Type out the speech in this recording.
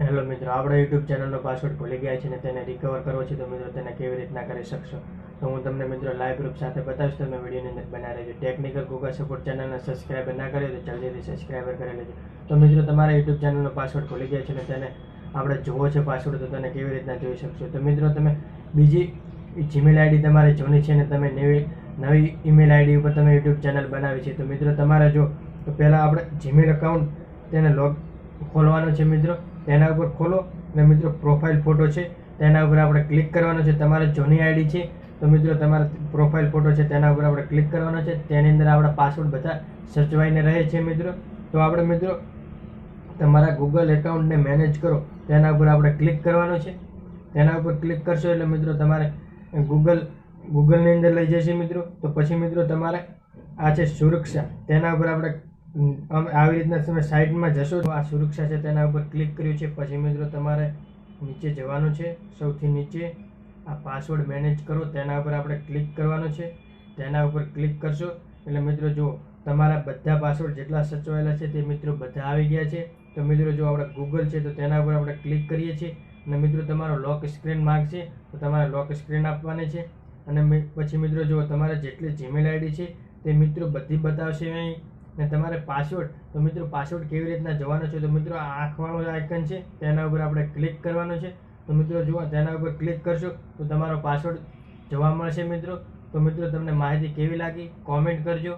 Hello મિત્રો, આપણે YouTube ચેનલનો password ભૂલી ગયા છે ને તેને રિકવર કરવો છે. તો મિત્રો તેને કેવી રીતના કરી શકશો તો હું તમને મિત્રો લાઈવ પ્રૂફ સાથે બતાવીશ. તમે વિડીયોની અંદર બનાવી રહેજો. ટેકનિકલ ગૂગલ સપોર્ટ ચેનલને સબસ્ક્રાઈબર ના કરી તો જલ્દીથી સબસ્ક્રાઈબર કરી લેજો. તો મિત્રો તમારા યુટ્યુબ ચેનલનો પાસવર્ડ ભૂલી ગયા છે ને તેને આપણે જોવો છે પાસવર્ડ, તો તેને કેવી રીતના જોઈ શકશો. તો મિત્રો તમે બીજી જીમેલ આઈડી તમારે જોની છે ને તમે નવી ઈમેલ આઈડી ઉપર તમે યુટ્યુબ ચેનલ બનાવી છે. તો મિત્રો તમારે જો તો પહેલાં આપણે જીમેલ અકાઉન્ટ તેને ખોલવાનો છે મિત્રો. તેના ઉપર ખોલો અને મિત્રો પ્રોફાઇલ ફોટો છે તેના ઉપર આપણે ક્લિક કરવાનો છે. તમારે જૂની આઈડી છે તો મિત્રો તમારા પ્રોફાઇલ ફોટો છે તેના ઉપર આપણે ક્લિક કરવાનો છે. તેની અંદર આપણા પાસવર્ડ બધા સચવાઈને રહે છે મિત્રો. તો આપણે મિત્રો તમારા ગૂગલ એકાઉન્ટને મેનેજ કરો તેના ઉપર આપણે ક્લિક કરવાનું છે. તેના ઉપર ક્લિક કરશો એટલે મિત્રો તમારે ગૂગલની અંદર લઈ જશે મિત્રો. તો પછી મિત્રો તમારે આ છે સુરક્ષા, તેના ઉપર આપણે આવી રીતના તમે સાઇટમાં જશો તો આ સુરક્ષા છે તેના ઉપર ક્લિક કર્યું છે. પછી મિત્રો તમારે નીચે જવાનું છે. સૌથી નીચે આ પાસવર્ડ મેનેજ કરો તેના ઉપર આપણે ક્લિક કરવાનું છે. તેના ઉપર ક્લિક કરશો એટલે મિત્રો જો તમારા બધા પાસવર્ડ જેટલા સચવાયેલા છે તે મિત્રો બધા આવી ગયા છે. તો મિત્રો જો આપણે ગૂગલ છે તો તેના ઉપર આપણે ક્લિક કરીએ છીએ અને મિત્રો તમારો લોક સ્ક્રીન માંગશે તો તમારે લોક સ્ક્રીન આપવાની છે. અને પછી મિત્રો જો તમારે જેટલી જીમેલ આઈડી છે તે મિત્રો બધી બતાવશે અહીં. ને તમારે પાસવર્ડ, તો મિત્રો પાસવર્ડ કેવી રીતના જવાનો છે તો મિત્રો આ આંખવાળો આઇકન છે તેના ઉપર આપણે ક્લિક કરવાનું છે. તો મિત્રો જુઓ તેના ઉપર ક્લિક કરશો તો તમારો પાસવર્ડ જોવા મળશે મિત્રો. તો મિત્રો તમને માહિતી કેવી લાગી કોમેન્ટ કરજો.